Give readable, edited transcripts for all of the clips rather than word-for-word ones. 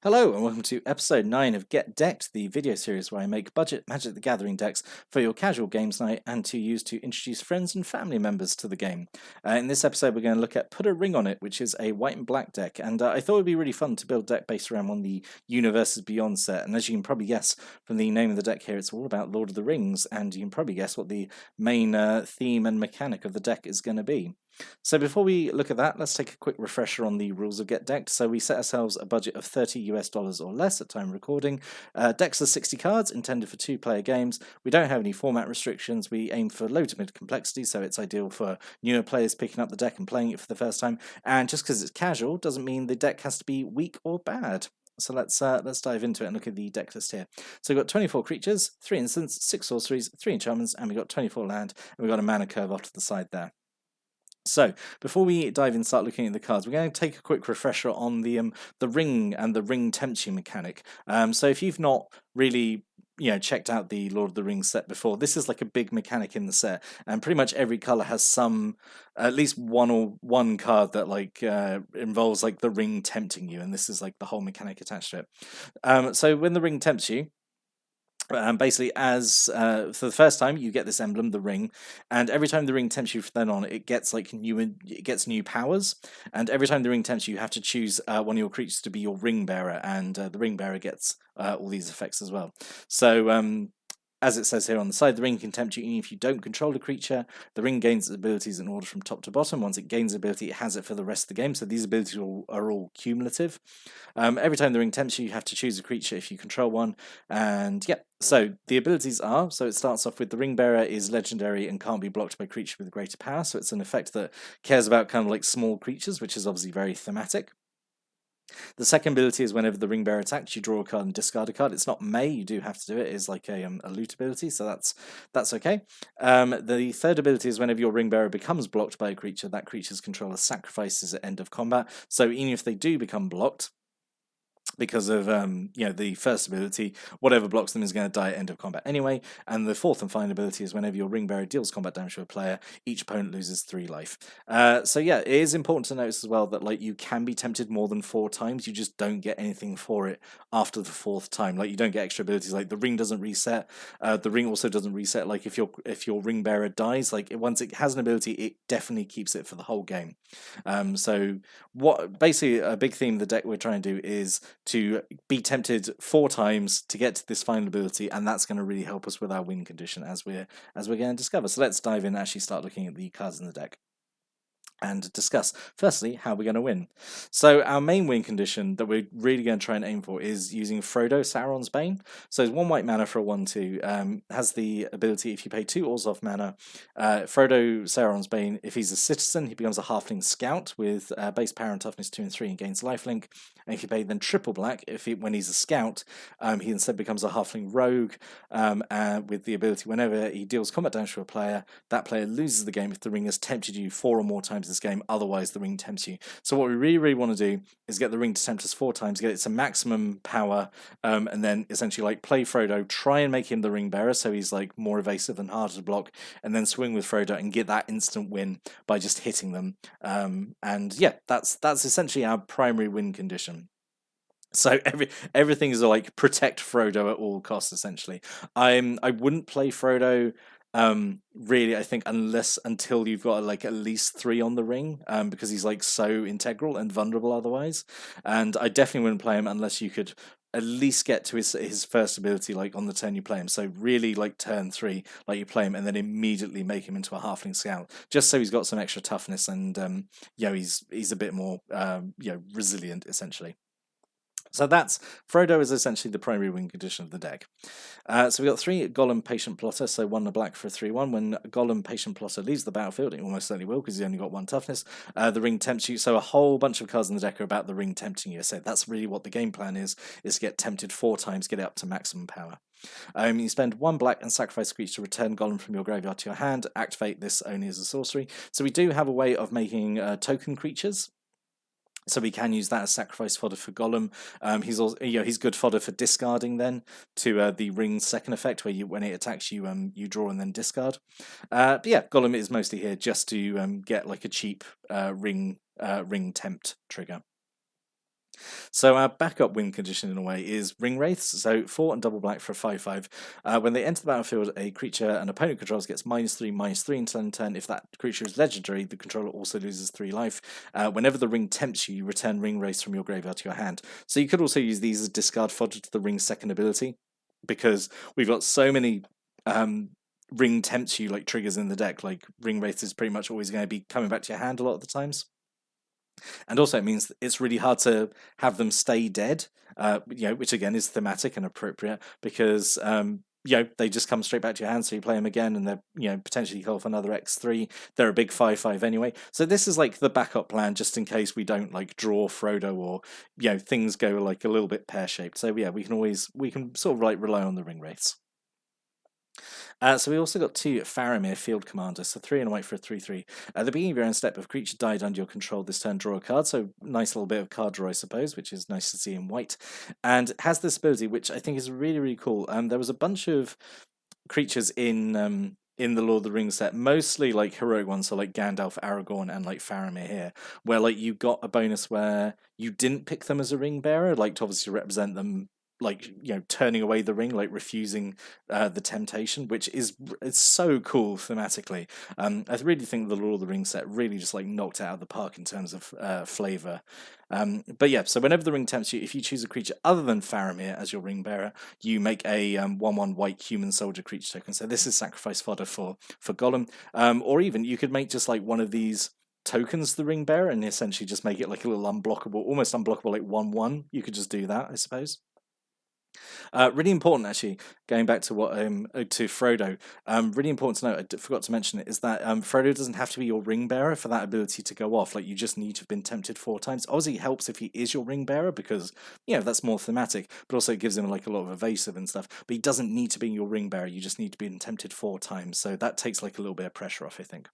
Hello and welcome to episode 9 of Get Decked, the video series where I make budget Magic the Gathering decks for your casual games night and to use to introduce friends and family members to the game. In this episode we're going to look at Put a Ring on It, which is a white and black deck, and I thought it would be really fun to build a deck based around one of the Universes Beyond set, and as you can probably guess from the name of the deck here, it's all about Lord of the Rings, and you can probably guess what the main theme and mechanic of the deck is going to be. So before we look at that, let's take a quick refresher on the rules of Get Decked. So we set ourselves a budget of $30 or less at time recording. Decks are 60 cards, intended for 2-player games. We don't have any format restrictions. We aim for low to mid complexity, so it's ideal for newer players picking up the deck and playing it for the first time. And just because it's casual doesn't mean the deck has to be weak or bad. So let's dive into it and look at the deck list here. So we've got 24 creatures, 3 instants, 6 sorceries, 3 enchantments, and we've got 24 land, and we've got a mana curve off to the side there. So, before we dive in and start looking at the cards, we're going to take a quick refresher on the ring and the ring tempts you mechanic. So if you've not really checked out the Lord of the Rings set before, this is like a big mechanic in the set, and pretty much every color has some, at least one card that involves like the ring tempting you, and this is like the whole mechanic attached to it. So when the ring tempts you, basically, as for the first time, you get this emblem, the ring, and every time the ring tempts you from then on, it gets new powers, and every time the ring tempts you, you have to choose one of your creatures to be your ring bearer, and the ring bearer gets all these effects as well. So as it says here on the side, the ring can tempt you even if you don't control a creature. The ring gains its abilities in order from top to bottom. Once it gains ability, it has it for the rest of the game. So these abilities are all cumulative. Every time the ring tempts you, you have to choose a creature if you control one. And yeah, so the abilities are, so it starts off with the ring bearer is legendary and can't be blocked by a creature with greater power. So it's an effect that cares about kind of like small creatures, which is obviously very thematic. The second ability is whenever the ring bearer attacks, you draw a card and discard a card. It's not may, you do have to do it. It's like a loot ability, so that's okay. The third ability is whenever your ring bearer becomes blocked by a creature, that creature's controller sacrifices at end of combat. So even if they do become blocked, because of the first ability, whatever blocks them is going to die at end of combat anyway. And the fourth and final ability is whenever your ring bearer deals combat damage to a player, each opponent loses 3 life. So yeah, it is important to notice as well that you can be tempted more than 4 times. You just don't get anything for it after the 4th time. You don't get extra abilities. The ring doesn't reset. The ring also doesn't reset. If your ring bearer dies, once it has an ability, it definitely keeps it for the whole game. So what basically a big theme of the deck we're trying to do is to be tempted 4 times to get to this final ability, and that's going to really help us with our win condition as we're going to discover. So let's dive in and actually start looking at the cards in the deck and discuss, firstly, how we're going to win. So our main win condition that we're really going to try and aim for is using Frodo, Sauron's Bane. So it's 1 white mana for a 1/2. Has the ability, if you pay 2 Orzhov mana, Frodo, Sauron's Bane, if he's a citizen, he becomes a halfling scout with base power and toughness 2 and 3 and gains lifelink. And if you pay then triple black, when he's a scout, he instead becomes a halfling rogue with the ability whenever he deals combat damage to a player, that player loses the game if the ring has tempted you 4 or more times this game, otherwise the ring tempts you. So what we really want to do is get the ring to tempt us 4 times, get it to maximum power, and then essentially play Frodo, try and make him the ring bearer so he's more evasive and harder to block, and then swing with Frodo and get that instant win by just hitting them. And yeah, that's essentially our primary win condition. So everything is protect Frodo at all costs, essentially. I wouldn't play Frodo really, I think, until you've got at least 3 on the ring, because he's so integral and vulnerable otherwise. And I definitely wouldn't play him unless you could at least get to his first ability on the turn you play him. So really turn 3, you play him and then immediately make him into a halfling scout, just so he's got some extra toughness and he's a bit more resilient essentially. So Frodo is essentially the primary win condition of the deck. So we've got 3 Gollum Patient Plotter, so 1 black for a 3/1. When Gollum Patient Plotter leaves the battlefield, it almost certainly will because he's only got 1 toughness, the ring tempts you. So a whole bunch of cards in the deck are about the ring tempting you. So that's really what the game plan is to get tempted 4 times, get it up to maximum power. You spend 1 black and sacrifice a creature to return Gollum from your graveyard to your hand. Activate this only as a sorcery. So we do have a way of making token creatures. So we can use that as sacrifice fodder for Gollum. He's also, he's good fodder for discarding then to the ring's second effect, where when it attacks you, you draw and then discard. But yeah, Gollum is mostly here just to get a cheap ring tempt trigger. So our backup win condition in a way is ring wraiths. So 4 and double black for a 5/5. When they enter the battlefield, a creature an opponent controls gets -3/-3 until end turn. If that creature is legendary, the controller also loses 3 life. Whenever the ring tempts you, you return ring wraiths from your graveyard to your hand. So you could also use these as discard fodder to the ring's second ability, because we've got so many ring tempts you like triggers in the deck. Like ring wraiths is pretty much always going to be coming back to your hand a lot of the times. And also it means it's really hard to have them stay dead, which again is thematic and appropriate, because they just come straight back to your hand, so you play them again, and they're potentially call for another X3. They're a big 5/5 anyway, so this is like the backup plan just in case we don't like draw Frodo, or things go like a little bit pear shaped. So yeah, we can sort of like rely on the ring wraiths. So we also got 2 Faramir Field Commanders, so 3 and a white for a 3/3. At the beginning of your end step, if a creature died under your control this turn, draw a card, so nice little bit of card draw, I suppose, which is nice to see in white. And it has this ability, which I think is really, really cool. There was a bunch of creatures in the Lord of the Rings set, mostly like heroic ones, so like Gandalf, Aragorn, and like Faramir here, where like you got a bonus where you didn't pick them as a ring bearer, like to obviously represent them, like turning away the ring, like refusing the temptation, which is it's so cool thematically. I really think the Lord of the Rings set really just like knocked it out of the park in terms of flavor. But yeah, so whenever the ring tempts you, if you choose a creature other than Faramir as your ring bearer, you make a 1/1 white human soldier creature token. So this is sacrifice fodder for Gollum, or even you could make just like one of these tokens the ring bearer and essentially just make it like a little unblockable, almost unblockable, like 1/1. You could just do that, I suppose. Really important, actually, going back to what to Frodo. Really important to note. I forgot to mention it, is that Frodo doesn't have to be your ring bearer for that ability to go off. Like you just need to have been tempted 4 times. Obviously, it helps if he is your ring bearer because that's more thematic, but also it gives him like a lot of evasive and stuff. But he doesn't need to be your ring bearer. You just need to be tempted 4 times. So that takes like a little bit of pressure off, I think.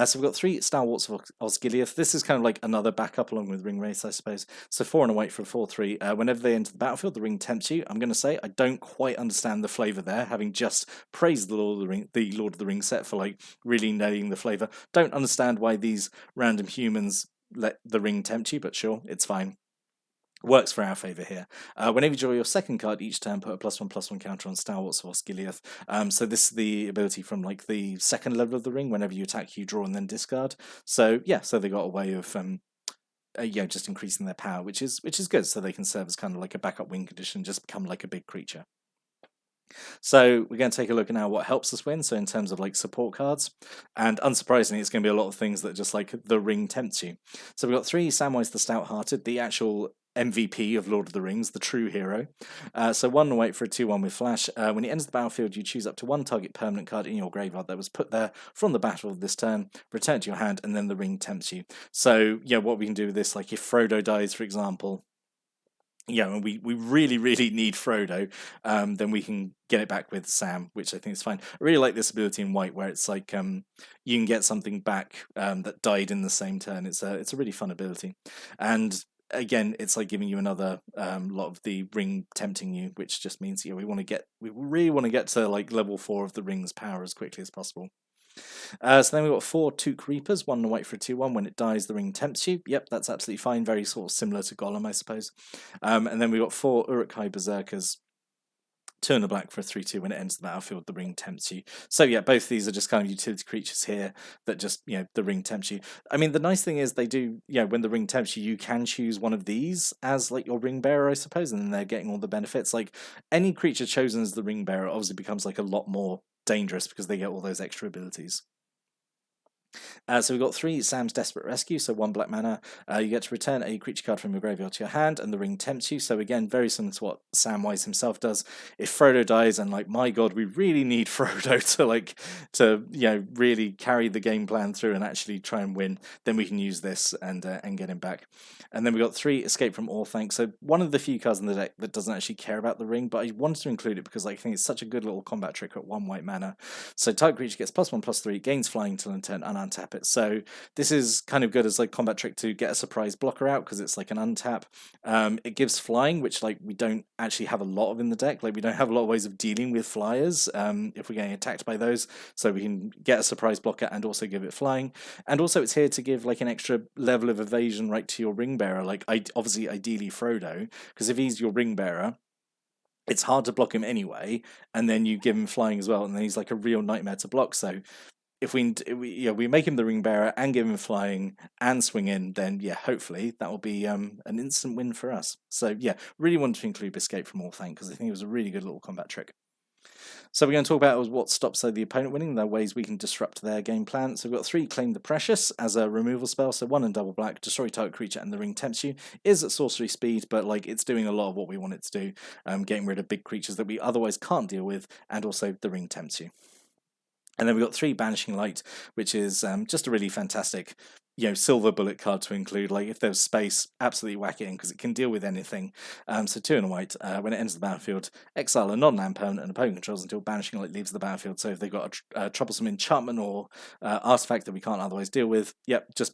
So we've got 3 Stalwarts of Osgiliath. This is kind of like another backup along with Ring Wraith, I suppose. So 4 and a white for a 4/3. Whenever they enter the battlefield, the ring tempts you. I'm going to say I don't quite understand the flavour there, having just praised the Lord of the Ring set for like really nailing the flavour. Don't understand why these random humans let the ring tempt you, but sure, it's fine. Works for our favour here. Whenever you draw your second card each turn, put a +1/+1 counter on Stalwarts of Osgiliath. So this is the ability from like the second level of the ring. Whenever you attack, you draw and then discard. So yeah, so they got a way of just increasing their power, which is good. So they can serve as kind of like a backup win condition, just become like a big creature. So we're going to take a look at now what helps us win. So in terms of like support cards, and unsurprisingly, it's going to be a lot of things that just like the ring tempts you. So we've got 3 Samwise the Stout-Hearted, the actual MVP of Lord of the Rings, the true hero. So 1 and white for a 2/1 with flash. When he enters the battlefield, you choose up to 1 target permanent card in your graveyard that was put there from the battle of this turn, return it to your hand, and then the ring tempts you. So what we can do with this, like if Frodo dies, for example, and we really, really need Frodo, then we can get it back with Sam, which I think is fine. I really like this ability in white where it's like you can get something back that died in the same turn. It's a really fun ability. And again, it's like giving you another lot of the ring tempting you, which just means we really want to get to like level 4 of the ring's power as quickly as possible. So then we've got 4 Took Reapers, 1 and white for a 2/1. When it dies, the ring tempts you. Yep, that's absolutely fine. Very sort of similar to Gollum, I suppose. And then we've got 4 Uruk-hai Berserkers, 2 and a black for a 3/2. When it enters the battlefield, the ring tempts you. So yeah, both these are just kind of utility creatures here that just, the ring tempts you. I mean, the nice thing is they do, when the ring tempts you, you can choose one of these as like your ring bearer, I suppose, and then they're getting all the benefits. Like any creature chosen as the ring bearer obviously becomes like a lot more dangerous because they get all those extra abilities. So we've got 3 Sam's Desperate Rescue, so 1 black mana. You get to return a creature card from your graveyard to your hand, and the ring tempts you. So again, very similar to what Samwise himself does. If Frodo dies, and like, my God, we really need Frodo to really carry the game plan through and actually try and win, then we can use this and get him back. And then we got 3 Escape from Orthanc. So one of the few cards in the deck that doesn't actually care about the ring, but I wanted to include it because I think it's such a good little combat trick at 1 white mana. So target creature gets +1/+3, gains flying till end turn, untap it. So this is kind of good as like combat trick to get a surprise blocker out because it's like an untap. It gives flying, which like we don't actually have a lot of in the deck. Like we don't have a lot of ways of dealing with flyers if we're getting attacked by those. So we can get a surprise blocker and also give it flying. And also it's here to give like an extra level of evasion right to your ring bearer. Like obviously ideally Frodo, because if he's your ring bearer, it's hard to block him anyway, and then you give him flying as well, and then he's like a real nightmare to block. So if we make him the ring bearer and give him flying and swing in, then yeah, hopefully that will be an instant win for us. So yeah, really wanted to include Escape from Orthanc because I think it was a really good little combat trick. So we're going to talk about what stops the opponent winning, the ways we can disrupt their game plan. So we've got 3, Claim the Precious as a removal spell. So 1 and double black, destroy target creature and the ring tempts you. Is at sorcery speed, but like it's doing a lot of what we want it to do, getting rid of big creatures that we otherwise can't deal with, and also the ring tempts you. And then we've got 3, Banishing Light, which is just a really fantastic, silver bullet card to include. Like if there's space, absolutely whack it in because it can deal with anything. So 2 and a white. When it enters the battlefield, exile a non-land permanent and opponent controls until Banishing Light leaves the battlefield. So if they've got a troublesome enchantment or artifact that we can't otherwise deal with, just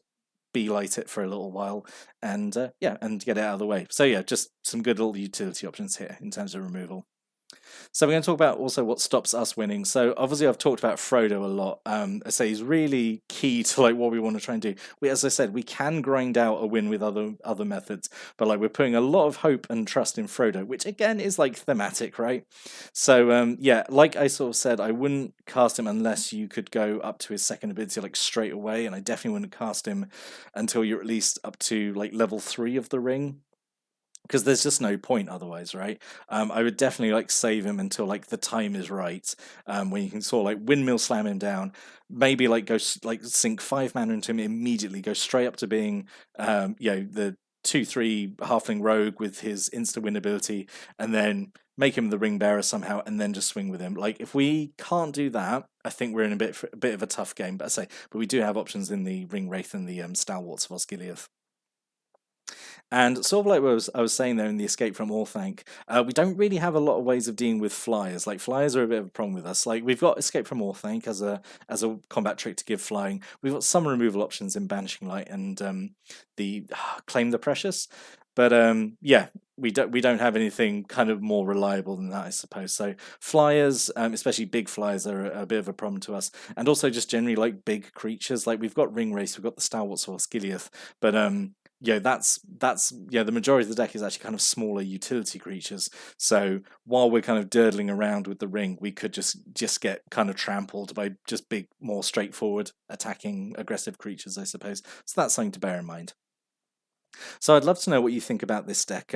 be-light it for a little while and and get it out of the way. So yeah, just some good little utility options here in terms of removal. So we're going to talk about also what stops us winning. So obviously I've talked about Frodo a lot. I say he's really key to like what we want to try and do. As I said, we can grind out a win with other methods, but like we're putting a lot of hope and trust in Frodo, which again is like thematic, right? So like I sort of said, I wouldn't cast him unless you could go up to his second ability like straight away, and I definitely wouldn't cast him until you're at least up to like level 3 of the ring, because there's just no point otherwise, right? I would definitely like save him until like the time is right, when you can sort of like windmill slam him down, maybe like go like sink 5 mana into him immediately, go straight up to being the 2/3 halfling rogue with his insta win ability, and then make him the ring bearer somehow, and then just swing with him. Like if we can't do that, I think we're in a bit of a tough game. But we do have options in the ring wraith and the stalwarts of Osgiliath. And sort of like what I was saying there in the Escape from Orthanc, we don't really have a lot of ways of dealing with flyers. Like flyers are a bit of a problem with us. Like we've got Escape from Orthanc as a combat trick to give flying. We've got some removal options in Banishing Light and the Claim the Precious. But we don't have anything kind of more reliable than that, I suppose. So flyers, especially big flyers, are a bit of a problem to us, and also just generally like big creatures. Like we've got Ring Race, we've got the Stalwarts or Osgiliath, but that's the majority of the deck is actually kind of smaller utility creatures. So while we're kind of durdling around with the ring, we could just get kind of trampled by just big, more straightforward attacking aggressive creatures, I suppose. So that's something to bear in mind. So I'd love to know what you think about this deck.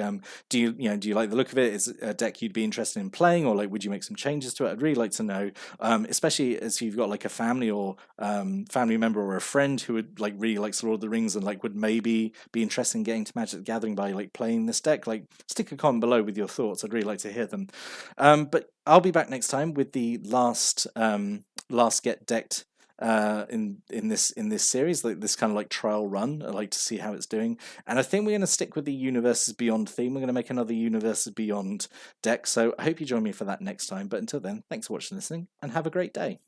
Do you like the look of it? Is it a deck you'd be interested in playing, or like would you make some changes to it? I'd really like to know, especially as you've got like a family or family member or a friend who would like really likes Lord of the Rings and like would maybe be interested in getting to Magic the Gathering by like playing this deck. Like stick a comment below with your thoughts. I'd really like to hear them. But I'll be back next time with the last get decked in this series, like this kind of like trial run. I like to see how it's doing, and I think we're going to stick with the Universes Beyond theme. We're going to make another Universes Beyond deck, so I hope you join me for that next time. But until then, thanks for watching and listening, and have a great day.